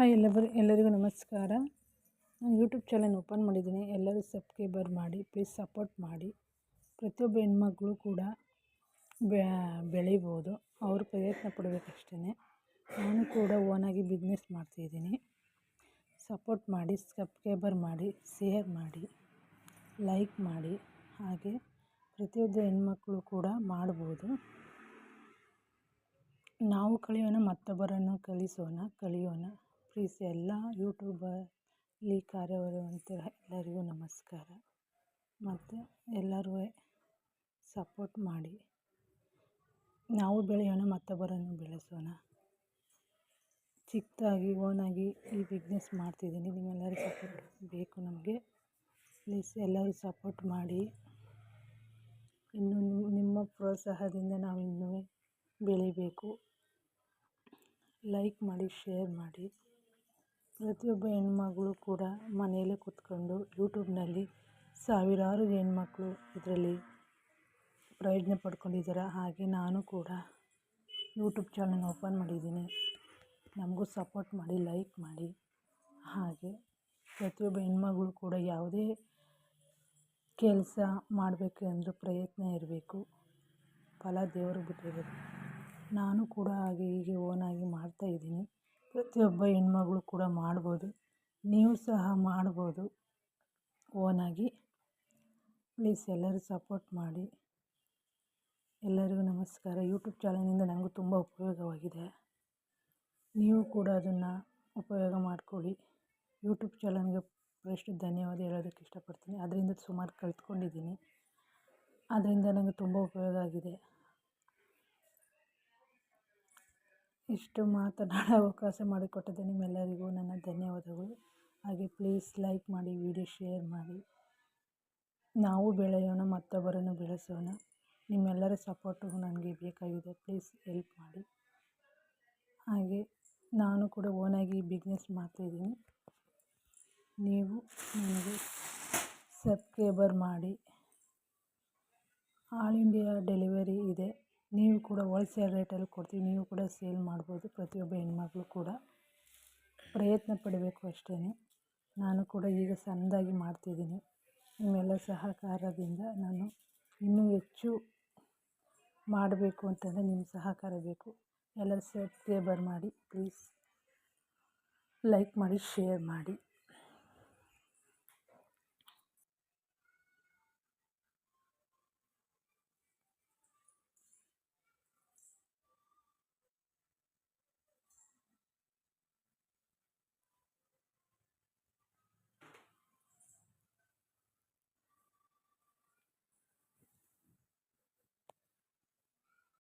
Hi ಎಲ್ಲರಿಗೂ ನಮಸ್ಕಾರ. ನಾನು ಯೂಟ್ಯೂಬ್ ಚಾನಲ್ ಓಪನ್ ಮಾಡಿದ್ದೀನಿ. ಎಲ್ಲರೂ ಸಬ್ಸ್ಕ್ರೈಬರ್ ಮಾಡಿ, ಪ್ಲೀಸ್ ಸಪೋರ್ಟ್ ಮಾಡಿ. ಪ್ರತಿಯೊಬ್ಬ ಹೆಣ್ಮಕ್ಳು ಕೂಡ ಬೆಳಿಬೋದು, ಅವರು ಪ್ರಯತ್ನ ಪಡಬೇಕಷ್ಟೇ. ನಾನು ಕೂಡ ಓನಾಗಿ ಬಿಸ್ನೆಸ್ ಮಾಡ್ತಾಯಿದ್ದೀನಿ. ಸಪೋರ್ಟ್ ಮಾಡಿ, ಸಬ್ಸ್ಕ್ರೈಬರ್ ಮಾಡಿ, ಶೇರ್ ಮಾಡಿ, ಲೈಕ್ ಮಾಡಿ. ಹಾಗೆ ಪ್ರತಿಯೊಬ್ಬ ಹೆಣ್ಮಕ್ಳು ಕೂಡ ಮಾಡ್ಬೋದು. ನಾವು ಕಲಿಯೋಣ, ಮತ್ತೊಬ್ಬರನ್ನು ಕಲಿಯೋಣ. ಪ್ಲೀಸ್ ಎಲ್ಲ ಯೂಟ್ಯೂಬಲ್ಲಿ ಕಾರ್ಯವಿರುವಂತಹ ಎಲ್ಲರಿಗೂ ನಮಸ್ಕಾರ. ಮತ್ತು ಎಲ್ಲರೂ ಸಪೋರ್ಟ್ ಮಾಡಿ. ನಾವು ಬೆಳೆಯೋಣ, ಮತ್ತೊಬ್ಬರನ್ನು ಬೆಳೆಸೋಣ. ಚಿಕ್ಕದಾಗಿ ಓನಾಗಿ ಈ ಬಿಸ್ನೆಸ್ ಮಾಡ್ತಿದ್ದೀನಿ. ನಿಮ್ಮೆಲ್ಲರೂ ಸಪೋರ್ಟ್ ಬೇಕು ನಮಗೆ. ಪ್ಲೀಸ್ ಎಲ್ಲರೂ ಸಪೋರ್ಟ್ ಮಾಡಿ. ಇನ್ನು ನಿಮ್ಮ ಪ್ರೋತ್ಸಾಹದಿಂದ ನಾವು ಇನ್ನೂ ಬೆಳಿಬೇಕು. ಲೈಕ್ ಮಾಡಿ, ಶೇರ್ ಮಾಡಿ. ಪ್ರತಿಯೊಬ್ಬ ಹೆಣ್ಮಗಳು ಕೂಡ ಮನೆಯಲ್ಲೇ ಕೂತ್ಕೊಂಡು ಯೂಟ್ಯೂಬ್ನಲ್ಲಿ ಸಾವಿರಾರು ಹೆಣ್ಮಕ್ಳು ಇದರಲ್ಲಿ ಪ್ರಯೋಜನ ಪಡ್ಕೊಂಡಿದ್ದಾರೆ. ಹಾಗೆ ನಾನು ಕೂಡ ಯೂಟ್ಯೂಬ್ ಚಾನಲ್ ಓಪನ್ ಮಾಡಿದ್ದೀನಿ. ನಮಗೂ ಸಪೋರ್ಟ್ ಮಾಡಿ, ಲೈಕ್ ಮಾಡಿ. ಹಾಗೆ ಪ್ರತಿಯೊಬ್ಬ ಹೆಣ್ಮಗಳು ಕೂಡ ಯಾವುದೇ ಕೆಲಸ ಮಾಡಬೇಕು ಅಂದರೂ ಪ್ರಯತ್ನ ಇರಬೇಕು. ಫಲ ದೇವರು ಬಿಟ್ಟಿರೋದು. ನಾನು ಕೂಡ ಹಾಗೆ ಹೀಗೆ ಓನಾಗಿ ಮಾಡ್ತಾಯಿದ್ದೀನಿ. ಪ್ರತಿಯೊಬ್ಬ ಹೆಣ್ಮಗಳು ಕೂಡ ಮಾಡ್ಬೋದು, ನೀವು ಸಹ ಮಾಡ್ಬೋದು ಓನಾಗಿ. ಪ್ಲೀಸ್ ಎಲ್ಲರೂ ಸಪೋರ್ಟ್ ಮಾಡಿ. ಎಲ್ಲರಿಗೂ ನಮಸ್ಕಾರ. ಯೂಟ್ಯೂಬ್ ಚಾನಲಿಂದ ನನಗೂ ತುಂಬ ಉಪಯೋಗವಾಗಿದೆ. ನೀವು ಕೂಡ ಅದನ್ನು ಉಪಯೋಗ ಮಾಡಿಕೊಳ್ಳಿ. ಯೂಟ್ಯೂಬ್ ಚಾನಲ್ಗೆ ಫಸ್ಟ್ ಧನ್ಯವಾದ ಹೇಳೋದಕ್ಕೆ ಇಷ್ಟಪಡ್ತೀನಿ. ಅದರಿಂದ ಸುಮಾರು ಕಲ್ತ್ಕೊಂಡಿದ್ದೀನಿ. ಅದರಿಂದ ನನಗೆ ತುಂಬ ಉಪಯೋಗ ಆಗಿದೆ. ಇಷ್ಟು ಮಾತನಾಡೋ ಅವಕಾಶ ಮಾಡಿಕೊಟ್ಟಿದ್ದೆ ನಿಮ್ಮೆಲ್ಲರಿಗೂ ನನ್ನ ಧನ್ಯವಾದಗಳು. ಹಾಗೆ ಪ್ಲೀಸ್ ಲೈಕ್ ಮಾಡಿ, ವಿಡಿಯೋ ಶೇರ್ ಮಾಡಿ. ನಾವು ಬೆಳೆಯೋಣ, ಮತ್ತೊಬ್ಬರನ್ನು ಬೆಳೆಸೋಣ. ನಿಮ್ಮೆಲ್ಲರ ಸಪೋರ್ಟು ನನಗೆ ಬೇಕಾಗಿದೆ. ಪ್ಲೀಸ್ ಹೆಲ್ಪ್ ಮಾಡಿ. ಹಾಗೆ ನಾನು ಕೂಡ ಓನಾಗಿ ಬಿಸ್ನೆಸ್ ಮಾಡ್ತಾಯಿದ್ದೀನಿ. ನೀವು ನನಗೆ ಸಬ್ಸ್ಕ್ರೈಬರ್ ಮಾಡಿ. ಆಲ್ ಇಂಡಿಯಾ ಡೆಲಿವರಿ ಇದೆ. ನೀವು ಕೂಡ ಹೋಲ್ಸೇಲ್ ರೇಟಲ್ಲಿ ಕೊಡ್ತೀವಿ. ನೀವು ಕೂಡ ಸೇಲ್ ಮಾಡ್ಬೋದು. ಪ್ರತಿಯೊಬ್ಬ ಹೆಣ್ಮಕ್ಳು ಕೂಡ ಪ್ರಯತ್ನ ಪಡಬೇಕು ಅಷ್ಟೇ. ನಾನು ಕೂಡ ಈಗ ಸಣ್ಣದಾಗಿ ಮಾಡ್ತಿದ್ದೀನಿ. ನಿಮ್ಮೆಲ್ಲ ಸಹಕಾರದಿಂದ ನಾನು ಇನ್ನೂ ಹೆಚ್ಚು ಮಾಡಬೇಕು ಅಂತಂದರೆ ನಿಮ್ಮ ಸಹಕಾರ ಬೇಕು. ಎಲ್ಲರೂ ಸಬ್ಸ್ಕ್ರೈಬರ್ ಮಾಡಿ, ಪ್ಲೀಸ್ ಲೈಕ್ ಮಾಡಿ, ಶೇರ್ ಮಾಡಿ.